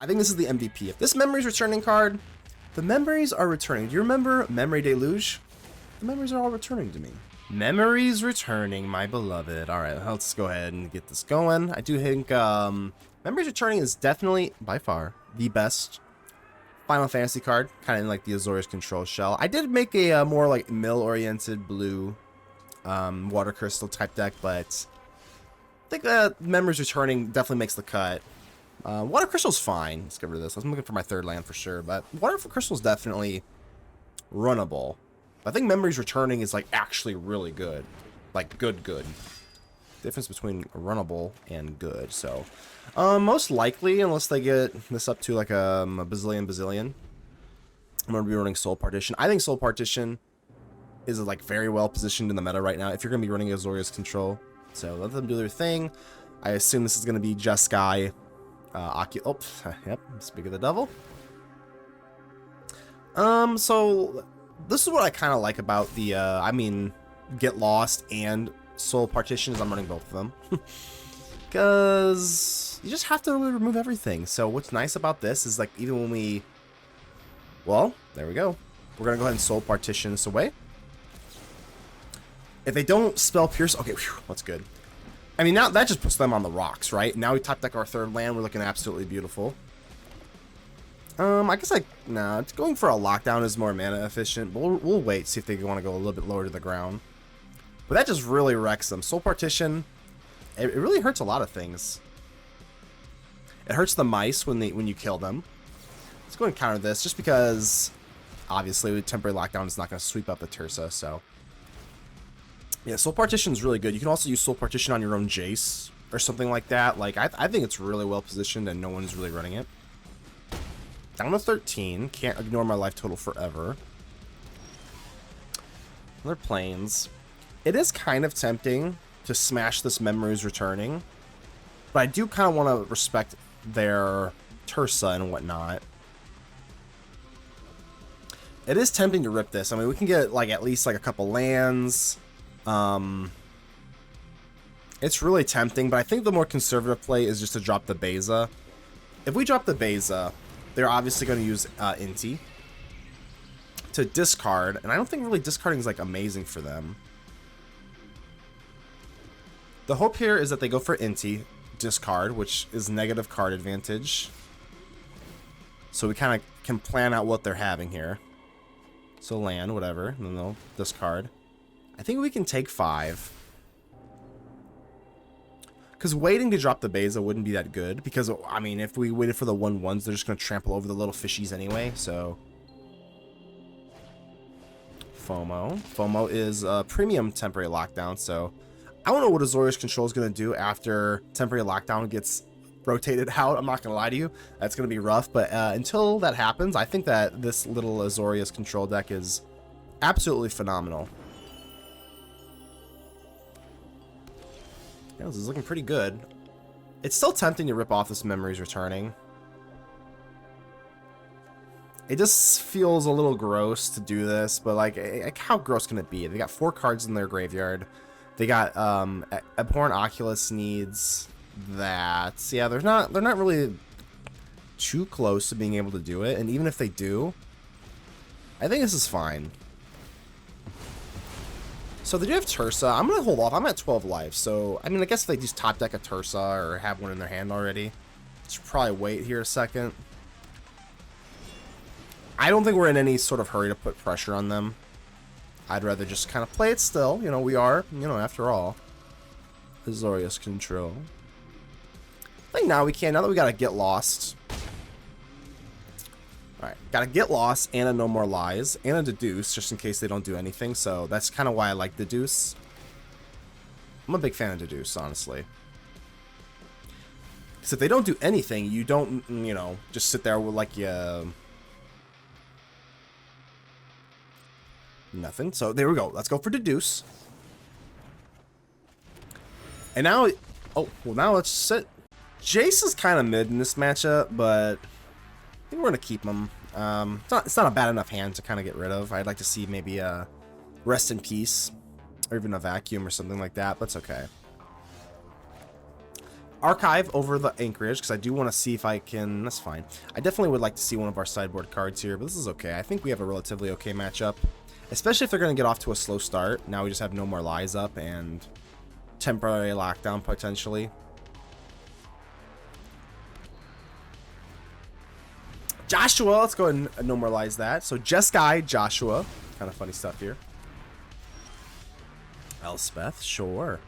I think this is the MVP. If this memory's returning card, the memories are returning. Do you remember Memory Deluge? The memories are all returning to me. Memories returning, my beloved. All right, let's go ahead and get this going. I do think Memories Returning is definitely, by far, the best Final Fantasy card, kind of in like the Azorius control shell. I did make a more like mill-oriented blue water crystal type deck, but I think Memories Returning definitely makes the cut. Water crystal's fine. Let's get rid of this. I'm looking for my third land for sure, but water crystal's definitely runnable. I think Memories Returning is like actually really good, like good. Difference between runnable and good. So, most likely, unless they get this up to like a bazillion, I'm gonna be running Soul Partition. I think Soul Partition is like very well positioned in the meta right now. If you're gonna be running Azorius control, so let them do their thing. I assume this is gonna be Jeskai. Yep, speak of the devil. So this is what I kind of like about the, Get Lost and Soul Partitions. I'm running both of them. Because you just have to really remove everything. So what's nice about this is, like, even when we... Well, there we go. We're going to go ahead and Soul Partition this away. If they don't spell Pierce... Okay, whew, that's good. I mean, now that just puts them on the rocks, right? Now we top deck our third land. We're looking absolutely beautiful. I guess going for a lockdown is more mana efficient, but we'll wait, see if they want to go a little bit lower to the ground. But that just really wrecks them. Soul Partition, it really hurts a lot of things. It hurts the mice when you kill them. Let's go and counter this, just because obviously temporary lockdown is not going to sweep up the Tursa. So yeah, Soul Partition is really good. You can also use Soul Partition on your own Jace or something like that. Like I think it's really well positioned, and no one's really running it. Down to 13. Can't ignore my life total forever. Another Plains. It is kind of tempting to smash this Memories Returning, but I do kind of want to respect their Tursa and whatnot. It is tempting to rip this. I mean, we can get like at least like a couple lands. It's really tempting, but I think the more conservative play is just to drop the Beza. If we drop the Beza, they're obviously going to use Inti to discard, and I don't think really discarding is like amazing for them. The hope here is that they go for Inti, discard, which is negative card advantage. So we kind of can plan out what they're having here. So land, whatever, and then they'll discard. I think we can take 5. Because waiting to drop the Beza wouldn't be that good. Because, I mean, if we waited for the 1/1s, they're just going to trample over the little fishies anyway. So, FOMO. FOMO is premium temporary lockdown. So, I don't know what Azorius control is going to do after temporary lockdown gets rotated out. I'm not going to lie to you. That's going to be rough. But until that happens, I think that this little Azorius control deck is absolutely phenomenal. Yeah, this is looking pretty good. It's still tempting to rip off this Memories Returning. It just feels a little gross to do this, but like how gross can it be? They got 4 cards in their graveyard. They got Abhorrent Oculus needs that. Yeah, they're not really too close to being able to do it, and even if they do, I think this is fine. So they do have Tursa. I'm going to hold off. I'm at 12 life. So, I mean, I guess if they just top deck a Tursa or have one in their hand already, should probably wait here a second. I don't think we're in any sort of hurry to put pressure on them. I'd rather just kind of play it still. You know, we are, after all, Azorius control. I think now we can. Now that we got to Get Lost. Alright, gotta Get Lost and a No More Lies and a Deduce just in case they don't do anything, so that's kind of why I like Deduce. I'm a big fan of Deduce, honestly. Because if they don't do anything, you don't, just sit there with like nothing. So there we go. Let's go for Deduce. And now, now let's sit. Jace is kind of mid in this matchup, but I think we're going to keep him. It's not a bad enough hand to kind of get rid of. I'd like to see maybe a Rest in Peace or even a Vacuum or something like that, but it's okay. archive over the Anchorage because I do want to see if I can. That's fine. I definitely would like to see one of our sideboard cards here, but this is okay. I think we have a relatively okay matchup, especially if they're going to get off to a slow start. Now we just have no more lies up and temporary lockdown potentially. Joshua, let's go ahead and normalize that. So Jeskai, Joshua, kind of funny stuff here. Elspeth, sure.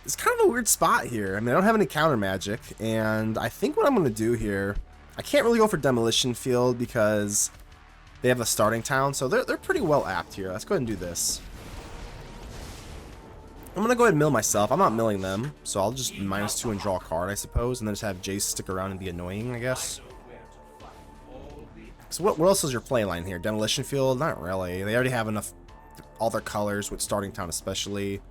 It's kind of a weird spot here. I mean, I don't have any counter magic, and I think what I'm going to do here, I can't really go for Demolition Field because they have a starting town, so they're pretty well apt here. Let's go ahead and do this. I'm going to go ahead and mill myself. I'm not milling them, so I'll just -2 and draw a card, I suppose, and then just have Jace stick around and be annoying, I guess. So what else is your play line here? Demolition Field? Not really. They already have enough, all their colors with starting town especially.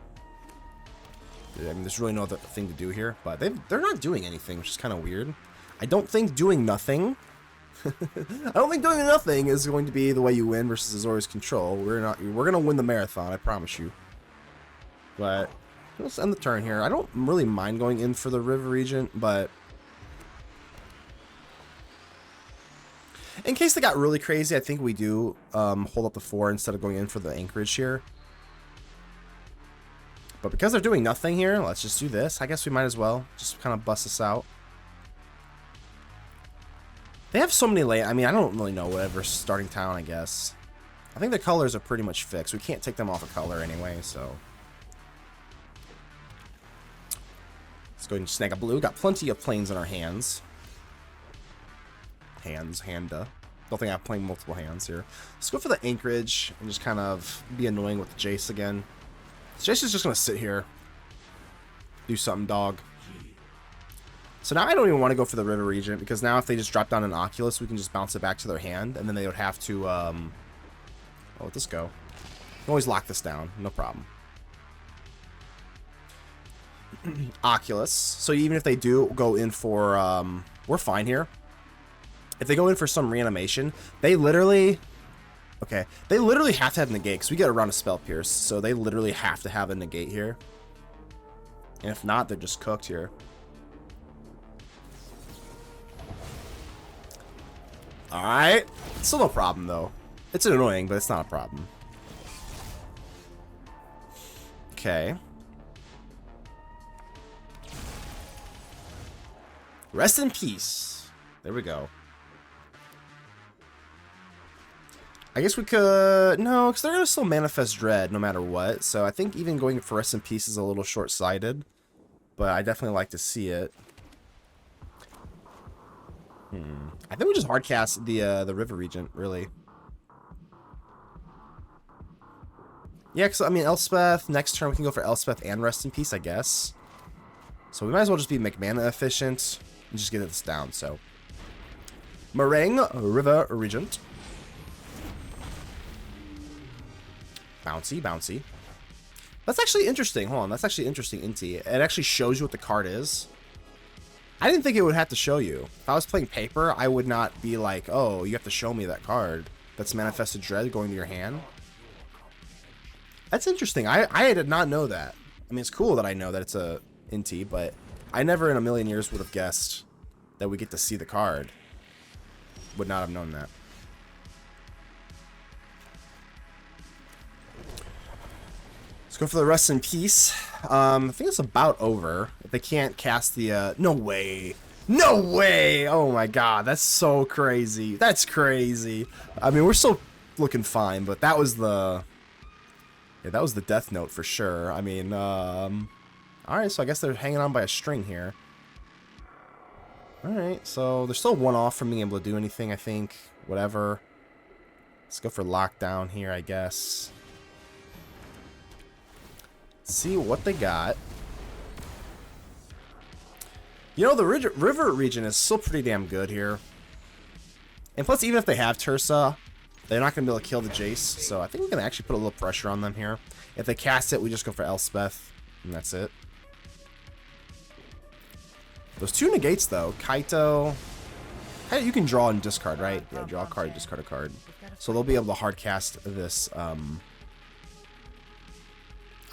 I mean, there's really no other thing to do here, but they're not doing anything, which is kind of weird. I don't think doing nothing I don't think doing nothing is going to be the way you win versus Azorius control. We're gonna win the marathon, I promise you. But let's end the turn here. I don't really mind going in for the River Regent, but in case they got really crazy, I think we do hold up the 4 instead of going in for the Anchorage here. But because they're doing nothing here, let's just do this. I guess we might as well just kind of bust this out. They have so many I mean, I don't really know whatever starting town, I guess. I think the colors are pretty much fixed. We can't take them off a color anyway, so. Let's go ahead and snag a blue. Got plenty of planes in our hands. Handa. Don't think I'm playing multiple hands here. Let's go for the Anchorage and just kind of be annoying with Jace again. Jace is just going to sit here. Do something, dog. So now I don't even want to go for the River Regent, because now if they just drop down an Oculus, we can just bounce it back to their hand, and then they would have to, oh, let this go. You can always lock this down, no problem. Oculus. So even if they do go in for, we're fine here. If they go in for some reanimation, they literally, okay, they literally have to have negate, because we get around a spell pierce, so they literally have to have a negate here. And if not, they're just cooked here. Alright. Still no problem, though. It's annoying, but it's not a problem. Okay. Rest in peace. There we go. I guess we could... No, because they're going to still manifest dread no matter what. So I think even going for rest in peace is a little short-sighted. But I definitely like to see it. I think we just hardcast the River Regent, really. Yeah, because, I mean, Elspeth, next turn we can go for Elspeth and Rest in Peace, I guess. So we might as well just be McMana efficient and just get this down, so. Meringue, River Regent. Bouncy, bouncy. That's actually interesting. Hold on, that's actually interesting, Inti. It actually shows you what the card is. I didn't think it would have to show you. If I was playing paper, I would not be like, oh, you have to show me that card. That's Manifested Dread going to your hand. That's interesting. I did not know that. I mean, it's cool that I know that it's a Inti, but I never in a million years would have guessed that we get to see the card. Would not have known that. Let's go for the Rest in Peace. I think it's about over. If they can't cast the, no way. No way! Oh my god, that's so crazy. That's crazy. I mean, we're still looking fine, but that was the... Yeah, that was the death note for sure. I mean, alright, so I guess they're hanging on by a string here. Alright, so they're still one off from being able to do anything, I think. Whatever. Let's go for lockdown here, I guess. See what they got. You know, the River Regent is still pretty damn good here. And plus, even if they have Tersa, they're not going to be able to kill the Jace. So I think we can actually put a little pressure on them here. If they cast it, we just go for Elspeth. And that's it. Those two negates, though. Kaito. You can draw and discard, right? Yeah, draw a card, discard a card. So they'll be able to hard cast this...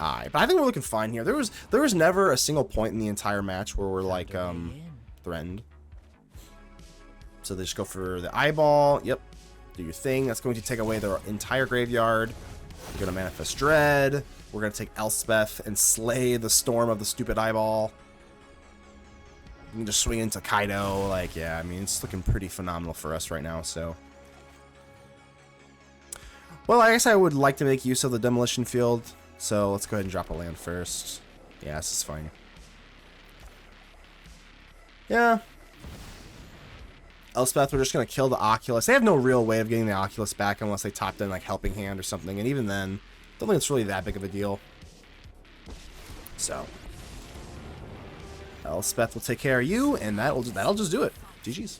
high. But I think we're looking fine here. There was never a single point in the entire match where we're like threatened. So they just go for the eyeball. Yep. Do your thing. That's going to take away their entire graveyard. You're going to manifest Dread. We're going to take Elspeth and slay the storm of the stupid eyeball. You can just swing into Kaido. Like, yeah, I mean, it's looking pretty phenomenal for us right now, so. Well, I guess I would like to make use of the demolition field. So let's go ahead and drop a land first. Yeah, this is fine. Yeah. Elspeth, we're just going to kill the Oculus. They have no real way of getting the Oculus back unless they topped in like Helping Hand or something. And even then, I don't think it's really that big of a deal. So, Elspeth will take care of you, and that'll just do it. GG's.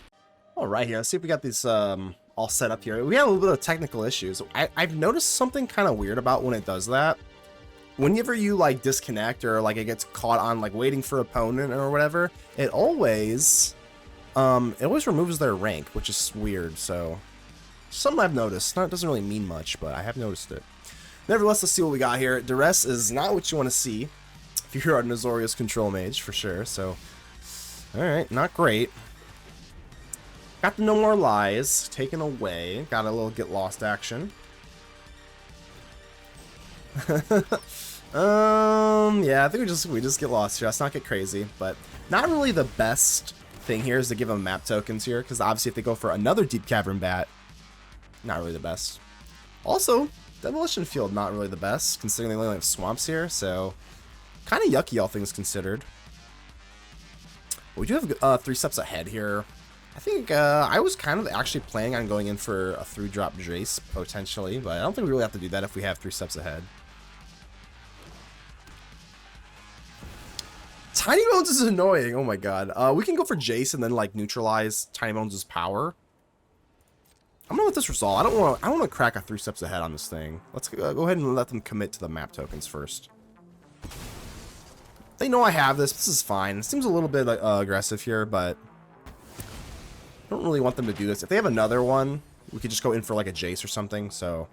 All right, here. Let's see if we got these all set up here. We have a little bit of technical issues. I've noticed something kind of weird about when it does that. Whenever you like disconnect or like it gets caught on like waiting for opponent or whatever, it always removes their rank, which is weird. So something I've noticed. It doesn't really mean much, but I have noticed it. Nevertheless, let's see what we got here. Duress is not what you want to see if you're an Azorius control mage, for sure. So, all right, not great. Got the No More Lies taken away. Got a little Get Lost action. Yeah, I think we just get lost here. Let's not get crazy, but not really the best thing here is to give them map tokens here, because obviously if they go for another Deep Cavern Bat, not really the best. Also, Demolition Field, not really the best, considering they only have swamps here, so kind of yucky, all things considered. We do have 3 steps ahead here. I think I was kind of actually planning on going in for a 3-drop Jace, potentially, but I don't think we really have to do that if we have 3 steps ahead. Tiny Bones is annoying. Oh my god. We can go for Jace and then like neutralize Tiny Bones' power. I'm gonna let this resolve. I don't want to crack a 3 steps ahead on this thing. Let's go ahead and let them commit to the map tokens first. They know I have this. This is fine. It seems a little bit aggressive here, but I don't really want them to do this. If they have another one, we could just go in for like a Jace or something. So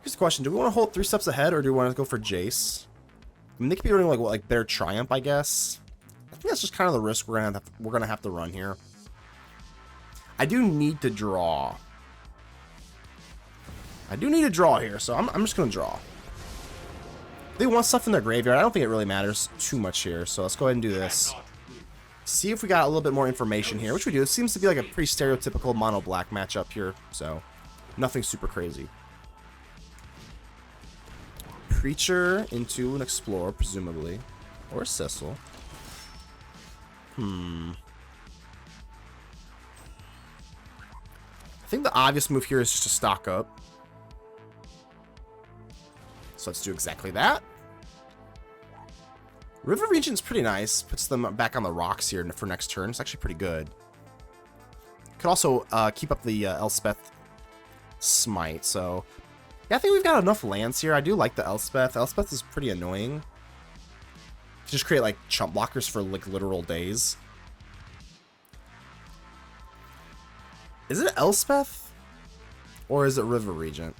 here's the question: do we want to hold 3 steps ahead, or do we want to go for Jace? I mean, they could be running like Bear Triumph, I guess. I think that's just kind of the risk we're gonna have to run here. I do need to draw. I do need to draw here, so I'm just gonna draw. They want stuff in their graveyard. I don't think it really matters too much here, so let's go ahead and do this. See if we got a little bit more information here, which we do. It seems to be like a pretty stereotypical mono black matchup here, so nothing super crazy. Preacher into an Explorer, presumably. Or a Cecil. I think the obvious move here is just to stock up. So let's do exactly that. River Regent's pretty nice. Puts them back on the rocks here for next turn. It's actually pretty good. Could also keep up the Elspeth Smite, so yeah, I think we've got enough lands here. I do like the Elspeth. Elspeth is pretty annoying. Just create like chump blockers for like literal days. Is it Elspeth? Or is it River Regent?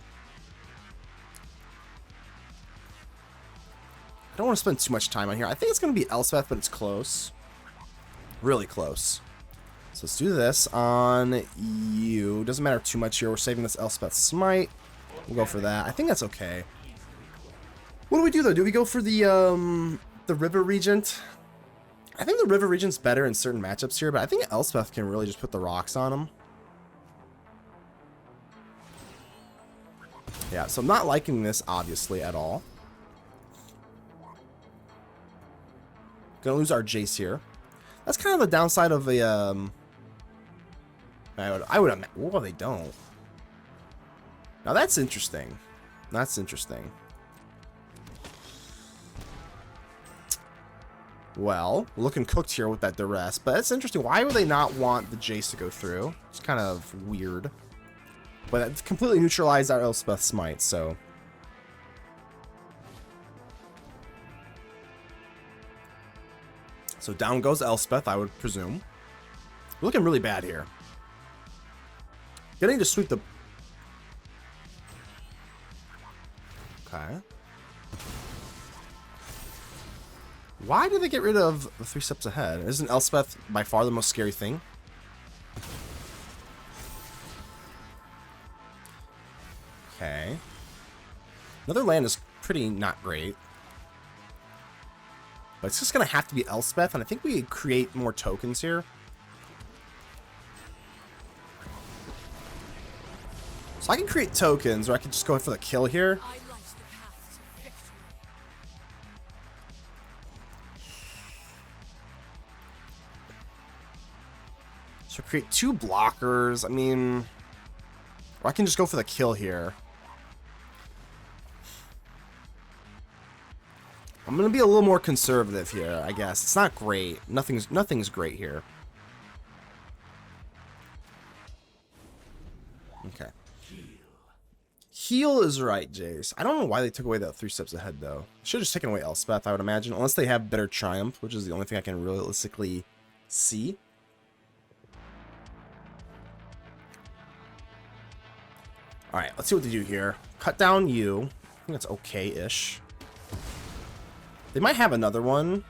I don't want to spend too much time on here. I think it's going to be Elspeth, but it's close. Really close. So let's do this on you. Doesn't matter too much here. We're saving this Elspeth Smite. We'll go for that. I think that's okay. What do we do though? Do we go for the River Regent? I think the River Regent's better in certain matchups here, but I think Elspeth can really just put the rocks on him. Yeah, so I'm not liking this obviously at all. Gonna lose our Jace here. That's kind of the downside of the I would imagine. Well, they don't. Now that's interesting. That's interesting. Well, looking cooked here with that duress, but it's interesting. Why would they not want the Jace to go through? It's kind of weird. But it's completely neutralized our Elspeth Smite, so. So down goes Elspeth, I would presume. We're looking really bad here. Getting to sweep the... Okay. Why did they get rid of the 3 steps ahead? Isn't Elspeth by far the most scary thing? Okay. Another land is pretty not great. But it's just going to have to be Elspeth, and I think we create more tokens here. So I can create tokens, or I can just go for the kill here. So create 2 blockers. I mean, or I can just go for the kill here. I'm gonna be a little more conservative here, I guess. It's not great. Nothing's great here. Okay. Heal is right, Jace. I don't know why they took away that 3 steps ahead though. Should have just taken away Elspeth, I would imagine, unless they have better Triumph, which is the only thing I can realistically see. All right, let's see what they do here. Cut down you. I think that's okay-ish. They might have another one.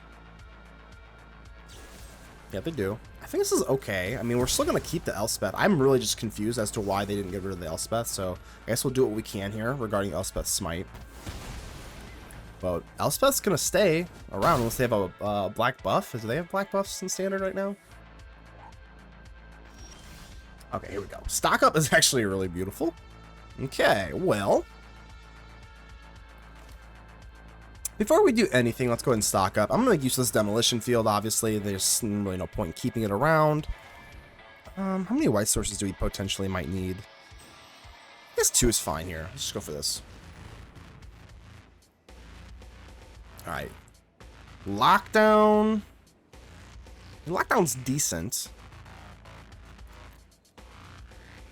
Yeah, they do. I think this is okay. I mean, we're still going to keep the Elspeth. I'm really just confused as to why they didn't get rid of the Elspeth, so I guess we'll do what we can here regarding Elspeth's Smite. But Elspeth's going to stay around unless they have a black buff. Do they have black buffs in Standard right now? Okay, here we go. Stock up is actually really beautiful. Okay, well, before we do anything, let's go ahead and stock up. I'm going to make use of this demolition field, obviously. There's really no point in keeping it around. How many white sources do we potentially might need? I guess 2 is fine here. Let's just go for this. Alright. Lockdown. Lockdown's decent.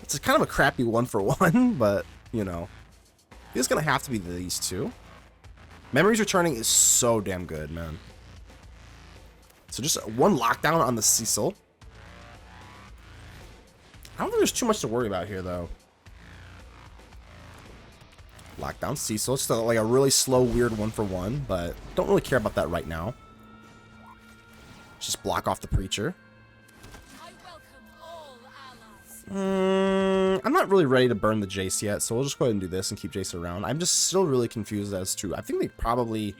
It's kind of a crappy 1-for-1, but, you know. It's going to have to be these 2. Memories Returning is so damn good, man. So just 1 lockdown on the Cecil. I don't think there's too much to worry about here, though. Lockdown Cecil. It's like a really slow, weird 1-for-1, but don't really care about that right now. Just block off the Preacher. I'm not really ready to burn the Jace yet, so we'll just go ahead and do this and keep Jace around. I'm just still really confused as to. I think they probably.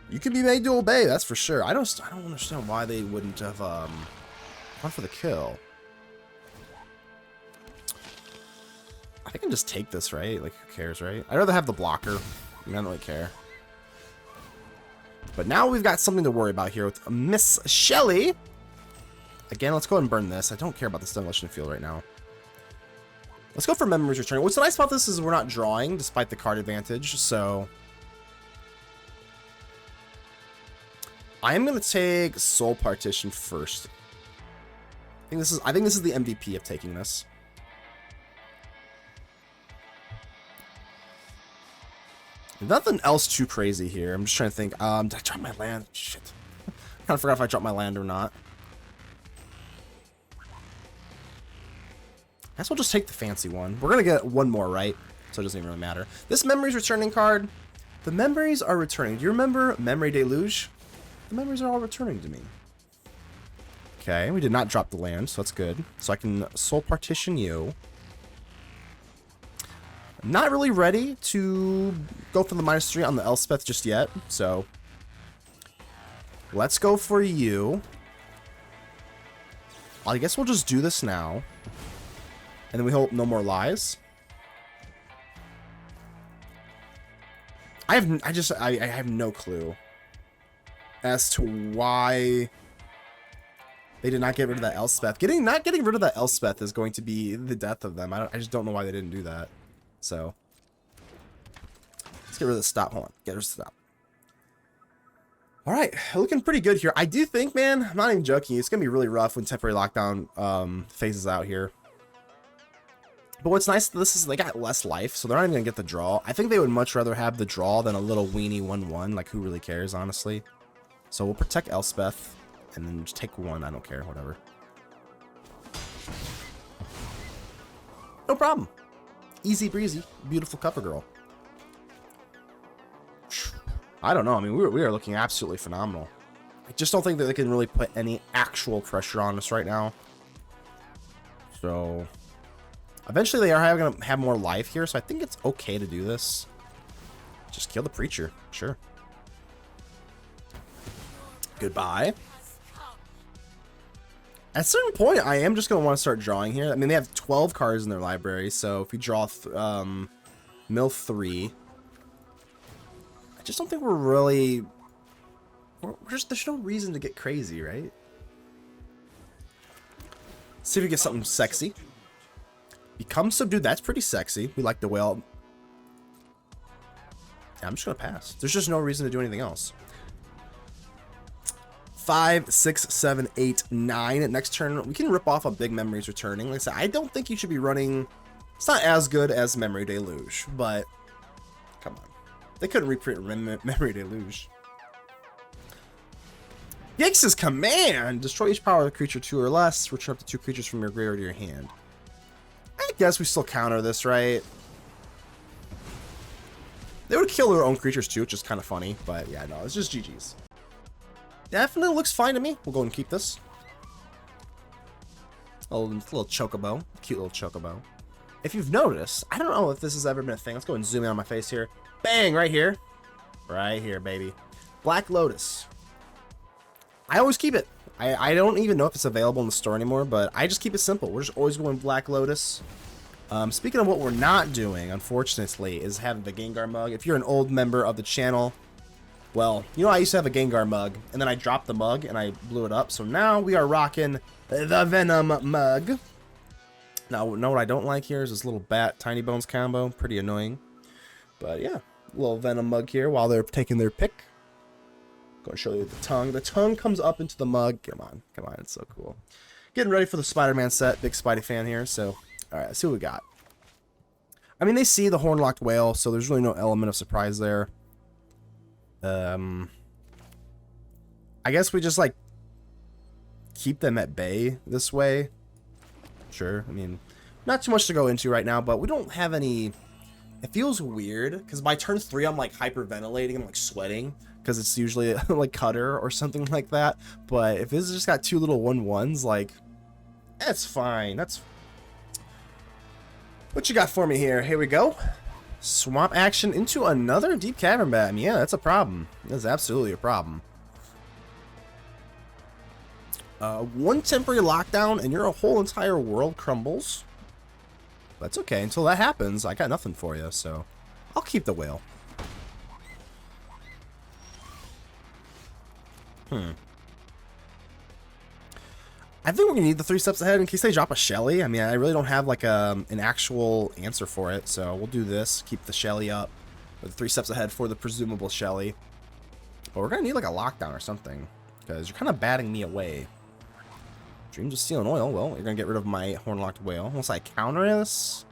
You can be made to obey. That's for sure. I don't understand why they wouldn't have gone for the kill. I think I can just take this, right? Like, who cares, right? I'd rather have the blocker. I mean, I don't really care. But now we've got something to worry about here with Miss Shelly. Again, let's go ahead and burn this. I don't care about this demolition field right now. Let's go for Memories Returning. What's nice about this is we're not drawing, despite the card advantage, so I am going to take Soul Partition first. I think this is the MVP of taking this. Nothing else too crazy here. I'm just trying to think. Did I drop my land? Shit. I kind of forgot if I dropped my land or not. I guess we'll just take the fancy one. We're going to get 1 more, right? So it doesn't even really matter. This Memories Returning card, the memories are returning. Do you remember Memory Deluge? The memories are all returning to me. Okay, we did not drop the land, so that's good. So I can Soul Partition you. I'm not really ready to go for the -3 on the Elspeth just yet, so let's go for you. I guess we'll just do this now. And then we hope no more lies. I have no clue as to why they did not get rid of that Elspeth. Not getting rid of that Elspeth is going to be the death of them. I just don't know why they didn't do that. So let's get rid of the stop. Hold on, get rid of the stop. All right, looking pretty good here. I do think, man, I'm not even joking. It's gonna be really rough when temporary lockdown phases out here. But what's nice, this is they got less life, so they're not even gonna get the draw. I think they would much rather have the draw than a little weenie 1/1. Like, who really cares, honestly? So we'll protect Elspeth and then just take 1. I don't care, whatever. No problem. Easy breezy, beautiful cover girl. I don't know. I mean, we are looking absolutely phenomenal. I just don't think that they can really put any actual pressure on us right now. So, eventually they are going to have more life here, so I think it's okay to do this. Just kill the Preacher. Sure. Goodbye. At a certain point, I am just going to want to start drawing here. I mean, they have 12 cards in their library, so if we draw mill 3, I just don't think we're really... there's no reason to get crazy, right? See if we get something sexy. Become Subdued. That's pretty sexy. We like the whale. Yeah, I'm just going to pass. There's just no reason to do anything else. 5, 6, 7, 8, 9. Next turn, we can rip off a big Memories Returning. Like I said, I don't think you should be running... It's not as good as Memory Deluge, but... Come on. They couldn't reprint Memory Deluge. Yikes' Command! Destroy each power of a creature 2 or less. Return up to 2 creatures from your graveyard to your hand. I guess we still counter this, right? They would kill their own creatures too, which is kind of funny. But yeah, no, it's just GG's. Definitely looks fine to me. We'll go and keep this. A little chocobo. Cute little chocobo. If you've noticed, I don't know if this has ever been a thing. Let's go and zoom in on my face here. Bang! Right here. Right here, baby. Black Lotus. I always keep it. I don't even know if it's available in the store anymore, but I just keep it simple. We're just always going Black Lotus. Speaking of what we're not doing, unfortunately, is having the Gengar mug. If you're an old member of the channel, well, you know, I used to have a Gengar mug, and then I dropped the mug, and I blew it up. So now we are rocking the Venom mug. Now, know what I don't like here is this little Bat Tiny Bones combo. Pretty annoying. But yeah, little Venom mug here while they're taking their pick. Going to show you the tongue. The tongue comes up into the mug. Come on, it's so cool. Getting ready for the Spider-Man set. Big Spidey fan here. So, all right, let's see what we got. I mean, they see the Hornlocked Whale, so there's really no element of surprise there. I guess we just like keep them at bay this way. Sure. I mean, not too much to go into right now, but we don't have any. It feels weird because by turn 3 I'm like hyperventilating. I'm like sweating because it's usually like Cutter or something like that. But if it's just got 2 little 1/1s, like that's fine. That's what you got for me here. Here we go. Swamp action into another Deep Cavern Bat. Yeah, that's a problem. That's absolutely a problem. 1 temporary lockdown and your whole entire world crumbles. That's okay. Until that happens, I got nothing for you, so I'll keep the whale. I think we're gonna need the 3 steps ahead in case they drop a Shelly. I mean, I really don't have like an actual answer for it, so we'll do this. Keep the Shelly up with 3 steps ahead for the presumable Shelly. But we're gonna need like a lockdown or something because you're kind of batting me away. Dreams of Steel and Oil. Well, you're gonna get rid of my Hornlocked Whale. Once I counter this,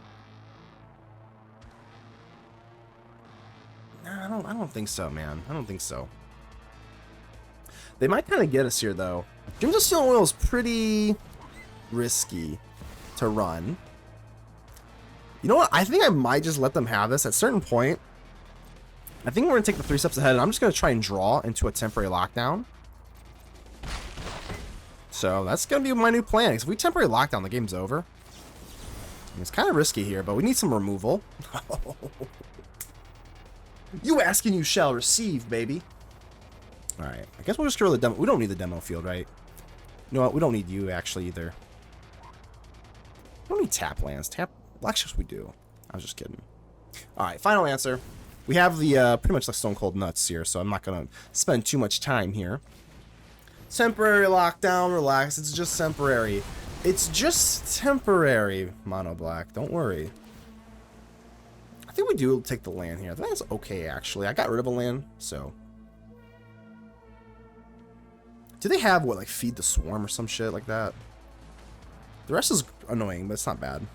nah, I don't think so, man. I don't think so. They might kind of get us here, though. Dreams of Steel and Oil is pretty risky to run. You know what? I think I might just let them have this. At a certain point, I think we're going to take the 3 steps ahead, and I'm just going to try and draw into a temporary lockdown. So that's going to be my new plan. Because if we temporary lockdown, the game's over. I mean, it's kind of risky here, but we need some removal. You ask and you shall receive, baby. Alright, I guess we'll just go to the demo. We don't need the demo field, right? You know what? We don't need you, actually, either. We don't need tap lands. Well, actually, we do. I was just kidding. Alright, final answer. We have the, pretty much the Stone Cold Nuts here, so I'm not going to spend too much time here. Temporary lockdown, relax. It's just temporary. It's just temporary, Mono Black. Don't worry. I think we do take the land here. I think that's okay, actually. I got rid of a land, so... Do they have, what, like Feed the Swarm or some shit like that? The rest is annoying, but it's not bad.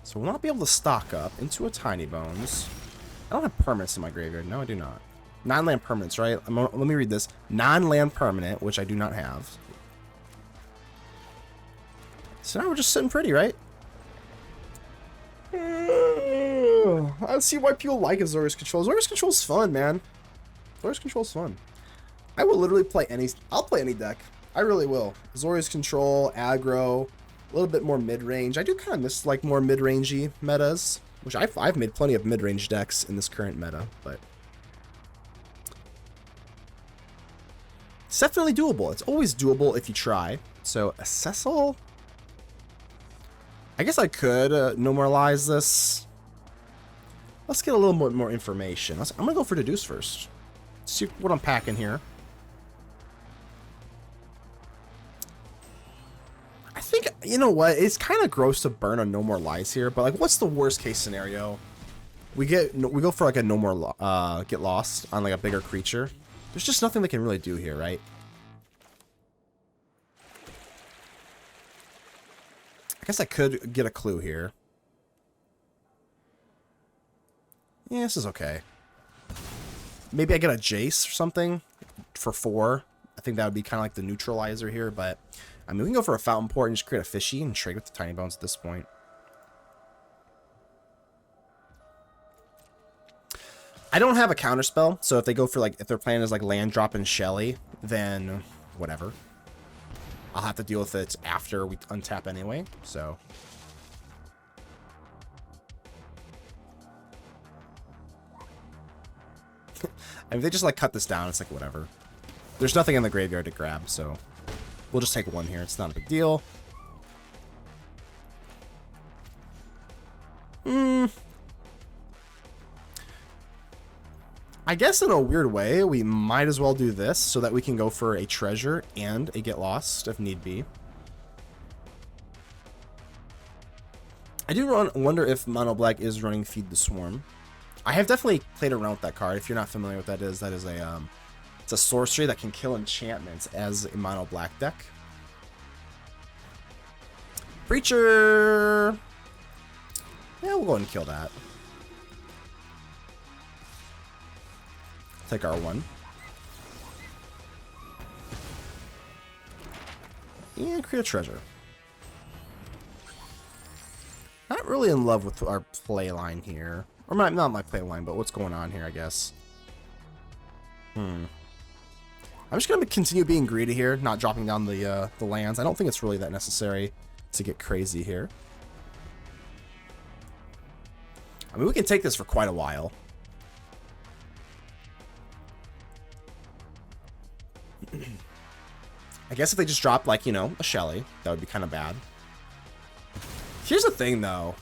So we'll not be able to stock up into a Tiny Bones. I don't have permanents in my graveyard. No, I do not. Non-land permanents, right? Let me read this. Non-land permanent, which I do not have. So now we're just sitting pretty, right? I see why people like Azorius Control. Azorius Control's fun, man. Azorius Control's fun. I will literally play any... I'll play any deck. I really will. Azorius Control, aggro, a little bit more mid-range. I do kind of miss, like, more mid-rangey metas, which I've made plenty of mid-range decks in this current meta, but... It's definitely doable. It's always doable if you try. So, a Cecil... I guess I could normalize this. Let's get a little bit more information. I'm going to go for Deduce first. See what I'm packing here. I think, you know what? It's kind of gross to burn a No More Lies here, but like, what's the worst case scenario? We go for like a No More Get Lost on like a bigger creature. There's just nothing they can really do here, right? I guess I could get a clue here. Yeah, this is okay. Maybe I get a Jace or something for 4. I think that would be kind of like the neutralizer here, but I mean, we can go for a Fountain Port and just create a Fishy and trade with the Tiny Bones at this point. I don't have a counterspell, so if they go for like, if their plan is like land drop and Shelly, then whatever. I'll have to deal with it after we untap anyway, so. I mean, if they just like cut this down, it's like whatever. There's nothing in the graveyard to grab, so we'll just take 1 here. It's not a big deal. I guess in a weird way, we might as well do this so that we can go for a treasure and a Get Lost if need be. I do wonder if Mono Black is running Feed the Swarm. I have definitely played around with that card. If you're not familiar with that is a it's a sorcery that can kill enchantments as a Mono Black deck. Preacher. Yeah, we'll go ahead and kill that. Take our 1. And create a treasure. Not really in love with our play line here. Or not my play line, but what's going on here, I guess. I'm just going to continue being greedy here, not dropping down the lands. I don't think it's really that necessary to get crazy here. I mean, we can take this for quite a while. I guess if they just dropped, like, you know, a Shelly, that would be kind of bad. Here's the thing, though.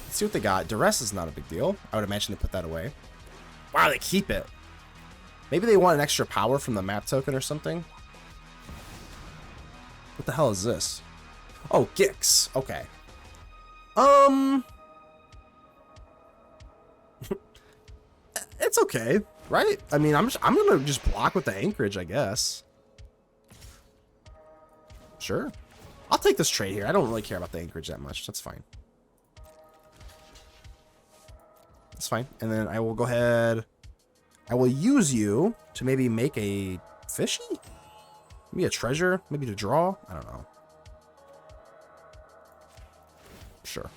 Let's see what they got. Duress is not a big deal. I would imagine they put that away. Wow, they keep it. Maybe they want an extra power from the map token or something. What the hell is this? Oh, Gix. Okay. It's okay, right? I mean, I'm gonna just block with the Anchorage, I guess. Sure. I'll take this trade here. I don't really care about the Anchorage that much. That's fine. That's fine. And then I will go ahead. I will use you to maybe make a Fishy? Maybe a treasure? Maybe to draw? I don't know. Sure.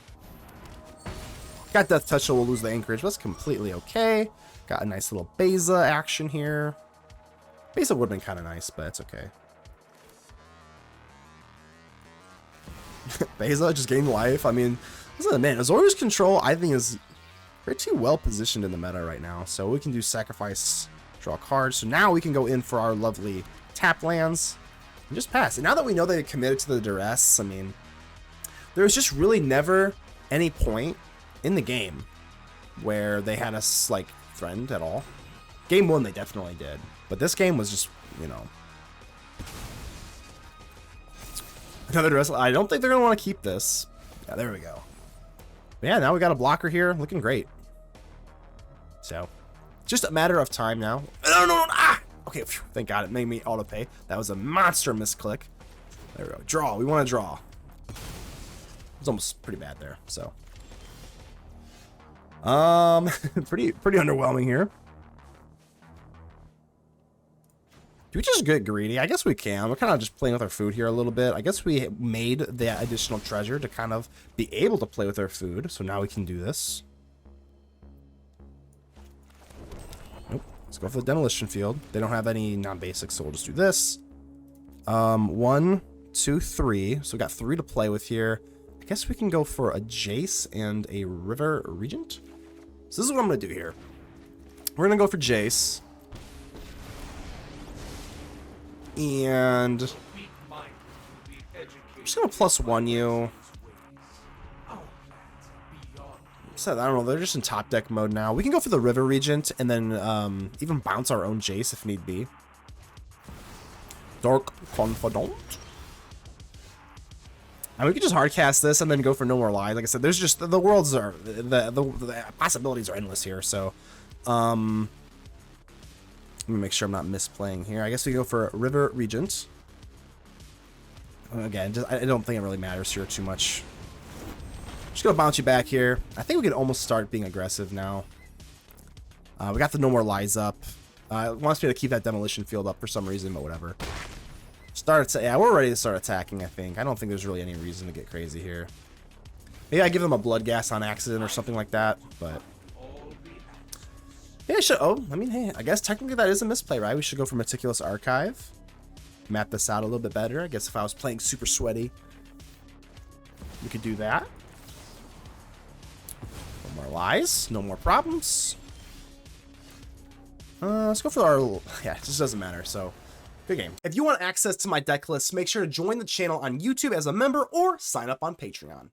Got Death Touch, so we'll lose the Anchorage. That's completely okay. Got a nice little Beza action here. Beza would have been kind of nice, but it's okay. Beza just gained life. I mean, listen, man, Azorius Control, I think, is pretty well positioned in the meta right now. So we can do Sacrifice, draw cards. So now we can go in for our lovely tap lands and just pass. And now that we know they committed to the Duress, I mean, there's just really never any point in the game where they had us, like, threatened at all. Game 1, they definitely did. But this game was just, you know... Another Duress. I don't think they're going to want to keep this. Yeah, there we go. But yeah, now we got a blocker here. Looking great. So, just a matter of time now. No. Ah! Okay, phew, thank God. It made me auto-pay. That was a monster misclick. There we go. Draw. We want to draw. It was almost pretty bad there, so... pretty underwhelming here. Do we just get greedy? I guess we can. We're kind of just playing with our food here a little bit. I guess we made that additional treasure to kind of be able to play with our food. So now we can do this. go for the demolition field. They don't have any non-basic, so we'll just do this. 1, 2, 3. So we got 3 to play with here. I guess we can go for a Jace and a River Regent. So this is what I'm going to do here. We're going to go for Jace. And I'm just going to +1 you. So, I don't know, they're just in top deck mode now. We can go for the River Regent and then even bounce our own Jace if need be. Dark Confidant. And we could just hardcast this and then go for No More Lies. Like I said, there's just the worlds are the possibilities are endless here. So, let me make sure I'm not misplaying here. I guess we go for River Regent. Again, just, I don't think it really matters here too much. Just gonna bounce you back here. I think we can almost start being aggressive now. We got the No More Lies up. It wants me to keep that demolition field up for some reason, but whatever. Yeah, we're ready to start attacking, I think. I don't think there's really any reason to get crazy here. Maybe I give them a blood gas on accident or something like that, but yeah, I mean, hey, I guess technically that is a misplay, right? We should go for Meticulous Archive. Map this out a little bit better. I guess if I was playing super sweaty, we could do that. No more lies, no more problems. Let's go for our, yeah, it just doesn't matter, so good game. If you want access to my deck list, make sure to join the channel on YouTube as a member or sign up on Patreon.